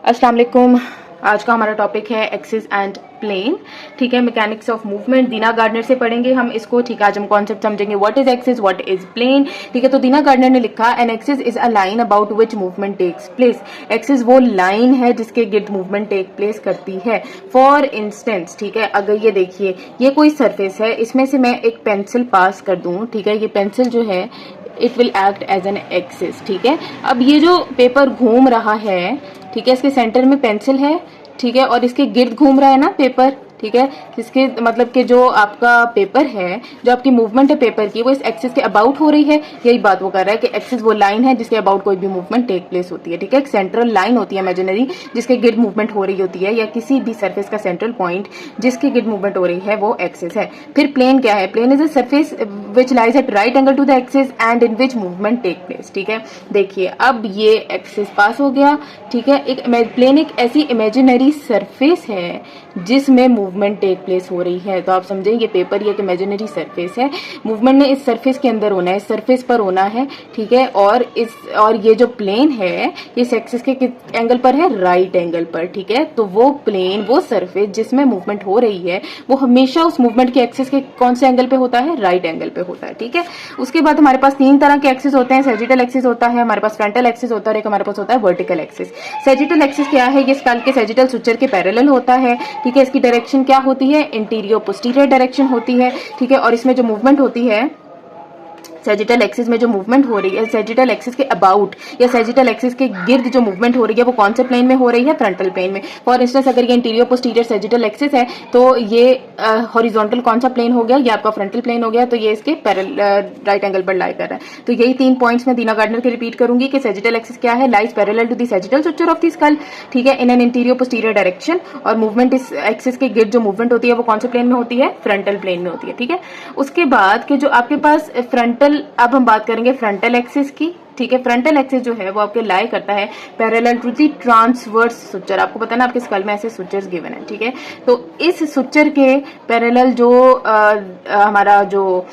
अस्सलाम वालेकुम। आज का हमारा टॉपिक है एक्सिस एंड प्लेन। ठीक है, mechanics of movement Dena Gardiner से पढ़ेंगे हम इसको। ठीक है, आज हम कॉन्सेप्ट समझेंगे what is axis, what is plane. ठीक है, तो दीना गार्डनर ने लिखा an axis is a line about which movement takes place. Axis वो लाइन है जिसके गिर्द मूवमेंट टेक प्लेस करती है। फॉर इंस्टेंस, ठीक है, अगर ये देखिए ये कोई सरफेस है, इसमें से मैं एक पेंसिल पास कर दूं, ठीक है, ये पेंसिल जो है it will act as an axis. ठीक है, अब ये जो पेपर घूम रहा है, ठीक है, इसके सेंटर में पेंसिल है, ठीक है, और इसके गिर्द घूम रहा है ना पेपर, ठीक है, जिसके मतलब कि जो आपका पेपर है, जो आपकी मूवमेंट है पेपर की, वो इस एक्सिस के अबाउट हो रही है। यही बात वो कर रहा है कि एक्सिस वो लाइन है जिसके अबाउट कोई भी मूवमेंट टेक प्लेस होती है। ठीक है, एक सेंट्रल लाइन होती है इमेजिनरी जिसके गिर्द मूवमेंट हो रही होती है, या किसी भी सरफेस का सेंट्रल पॉइंट जिसके गिर्द मूवमेंट हो रही है वो एक्सिस है। फिर प्लेन क्या है? Plane is a surface which lies at right angle to the axis and in which movement take place. ठीक है, देखिए अब ये एक्सिस पास हो गया। ठीक है, एक प्लेन एक ऐसी इमेजिनरी सरफेस है जिसमें मूवमेंट टेक प्लेस हो रही है। तो आप समझें ये पेपर ये एक इमेजिनरी सरफेस है, मूवमेंट ने इस सरफेस के अंदर होना है, इस सरफेस पर होना है। ठीक है, और ये जो प्लेन है इस एक्सिस के किस एंगल पर है? राइट एंगल पर। ठीक है, तो वो प्लेन वो सरफेस जिसमें मूवमेंट हो रही है वो हमेशा उस मूवमेंट के एक्सिस के कौन से एंगल पे होता है? राइट एंगल पे होता है। ठीक है, उसके बाद हमारे पास तीन तरह के एक्सिस होते हैं। सैजिटल एक्सिस होता है, हमारे पास फ्रंटल एक्सिस होता है, और एक हमारे पास होता है वर्टिकल एक्सिस। सैजिटल एक्सिस क्या है? ये स्कल के सैजिटल सुचर के पैरेलल होता है। ठीक है, इसकी डायरेक्शन क्या होती है? इंटीरियर पोस्टीरियर डायरेक्शन होती है। ठीक है, और इसमें जो मूवमेंट होती है सैजिटल एक्सिस में जो मूवमेंट हो रही है, सैजिटल एक्सिस के अबाउट या सैजिटल एक्सिस के गिर्द जो मूवमेंट हो रही है वो कौन से प्लेन में हो रही है? फ्रंटल प्लेन में। फॉर इंस्टेंस अगर ये इंटीरियर पोस्टीरियर सैजिटल एक्सिस है तो ये हॉरिजॉन्टल कौन सा प्लेन हो गया? ये आपका फ्रंटल प्लेन हो गया, तो ये इसके राइट एंगल पर लाई कर रहा है। तो यही 3 पॉइंट्स मैं दीना गार्डनर के रिपीट करूंगी कि सैजिटल एक्सिस क्या है? Lies parallel to the sagittal suture of the skull. ठीक है, in an anterior posterior direction, और मूवमेंट इस एक्सिस के गिर्द जो मूवमेंट होती है वो कौन से प्लेन में होती है? फ्रंटल प्लेन में होती है। ठीक है, उसके बाद के जो आपके पास फ्रंटल, अब हम बात करेंगे फ्रंटल एक्सिस की। ठीक है, फ्रंटल एक्सिस जो है वो आपके लाई करता है parallel to the transverse suture. आपको पता है ना आपके स्कल में ऐसे सुचर्स गिवन है। ठीक है, तो इस सुचर के पैरेलल जो हमारा जो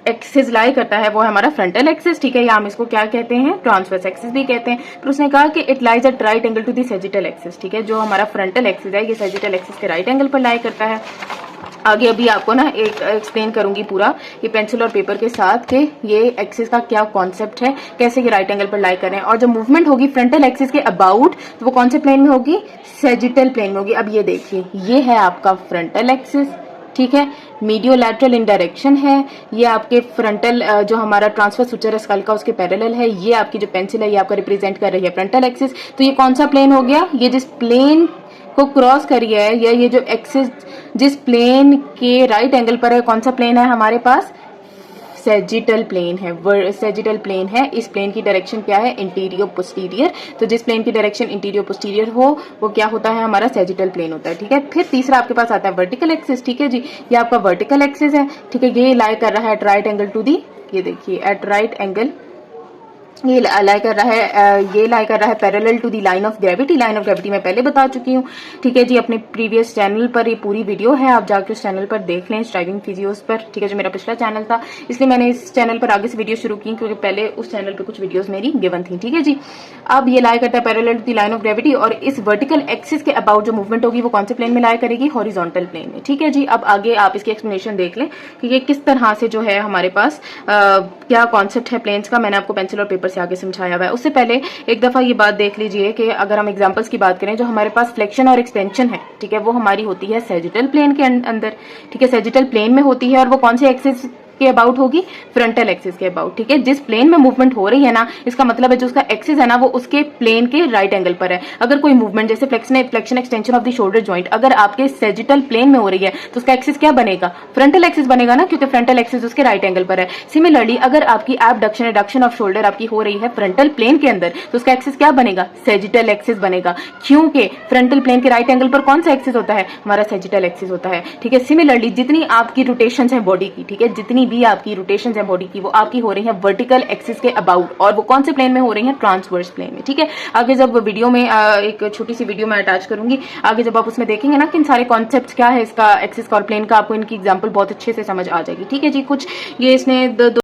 एक्सिस लाई करता है वो है हमारा फ्रंटल एक्सिस। ठीक है, या हम इसको क्या कहते हैं? ट्रांसवर्स एक्सिस भी कहते हैं। फिर उसने कहा कि it lies at right angle to the sagittal axis. ठीक है, जो हमारा फ्रंटल एक्सिस है ये सैजिटल एक्सिस के राइट एंगल पर लाई करता है। आगे अभी आपको ना एक एक्सप्लेन करूंगी पूरा ये पेंसिल और पेपर के साथ कि ये एक्सिस का क्या कॉन्सेप्ट है, कैसे ये राइट एंगल पर लाई कर रहे हैं। और जब मूवमेंट होगी फ्रंटल एक्सिस के अबाउट तो वो कौन से प्लेन में होगी? सैजिटल प्लेन में होगी। अब ये देखिए ये है आपका फ्रंटल एक्सिस। ठीक है, मीडियो लैटरल इन डायरेक्शन है, ये आपके फ्रंटल जो हमारा ट्रांसफर सुचर है स्कल का उसके पैरेलल है। ये आपकी जो पेंसिल है ये आपका रिप्रेजेंट कर रही है फ्रंटल एक्सिस। तो ये कौन सा प्लेन हो गया? ये जिस प्लेन को क्रॉस करी है, या ये जो एक्सिस जिस प्लेन के राइट एंगल पर है, कौन सा प्लेन है हमारे पास? सैजिटल प्लेन है। सैजिटल प्लेन है, इस प्लेन की डायरेक्शन क्या है? Interior posterior. तो जिस प्लेन की डायरेक्शन इंटीरियर पोस्टीरियर हो वो क्या होता है? हमारा सैजिटल प्लेन होता है। ठीक है, फिर तीसरा आपके पास आता है वर्टिकल एक्सिस। ठीक है जी, ये आपका वर्टिकल एक्सिस है। ठीक है, ये लाई कर रहा है at right angle to the, ये देखिए एट राइट एंगल, ये लाई कर रहा है ये लाई कर रहा है parallel to the line of gravity. Line of gravity मैं पहले बता चुकी हूँ। ठीक है जी, अपने प्रीवियस चैनल पर ये पूरी वीडियो है, आप जाकर उस चैनल पर देख लें, स्ट्राइविंग फिजियोस पर। ठीक है, जो मेरा पिछला चैनल था, इसलिए मैंने इस चैनल पर आगे से वीडियो शुरू की क्योंकि पहले उस चैनल पर कुछ वीडियोस मेरी गिवन थी। ठीक है जी, अब ये लाई करता है parallel to the line of gravity, और इस वर्टिकल एक्सिस के अबाउट जो मूवमेंट होगी वो कौन से प्लेन में लाई करेगी? हॉरिजॉन्टल प्लेन में। ठीक है जी, अब आगे आप इसकी एक्सप्लेनेशन देख लें कि ये किस तरह से जो है हमारे पास क्या कॉन्सेप्ट है प्लेन्स का, मैंने आपको पेंसिल और पेपर से आगे समझाया हुआ है। उससे पहले एक दफा ये बात देख लीजिए कि अगर हम एग्जांपल्स की बात करें, जो हमारे पास फ्लेक्शन और एक्सटेंशन है, ठीक है, वो हमारी होती है सैजिटल प्लेन के अंदर। ठीक है, सैजिटल प्लेन में होती है, और वो कौन से एक्सिस के अबाउट होगी? फ्रंटल एक्सिस के अबाउट। ठीक है, जिस प्लेन में मूवमेंट हो रही है ना, इसका मतलब है जो उसका एक्सिस है ना वो उसके प्लेन के राइट एंगल पर है। अगर कोई मूवमेंट जैसे flexion extension of the shoulder joint अगर आपके सैजिटल प्लेन में हो रही है तो उसका एक्सिस क्या बनेगा? फ्रंटल एक्सिस बनेगा ना, क्योंकि फ्रंटल एक्सिस उसके राइट एंगल पर है। सिमिलरली अगर आपकी एबडक्शन एडक्शन ऑफ शोल्डर आपकी हो रही है फ्रंटल प्लेन के अंदर तो उसका एक्सिस क्या बनेगा? सैजिटल एक्सिस बनेगा, क्योंकि फ्रंटल प्लेन के राइट एंगल पर कौन सा एक्सिस होता है? हमारा सैजिटल एक्सिस होता है। ठीक है, सिमिलरली जितनी आपकी रोटेशन है बॉडी की, ठीक है, जितनी भी आपकी रोटेशन है बॉडी की वो आपकी हो रही है वर्टिकल एक्सिस के अबाउट, और वो कौन से प्लेन में हो रही है? ट्रांसवर्स प्लेन में। ठीक है, आगे जब वीडियो में एक छोटी सी वीडियो में अटैच करूंगी, आगे जब आप उसमें देखेंगे ना कि इन सारे कॉन्सेप्ट्स क्या है इसका एक्सिस और प्लेन का, आपको इनकी एग्जांपल बहुत अच्छे से समझ आ जाएगी। ठीक है जी, कुछ ये इसने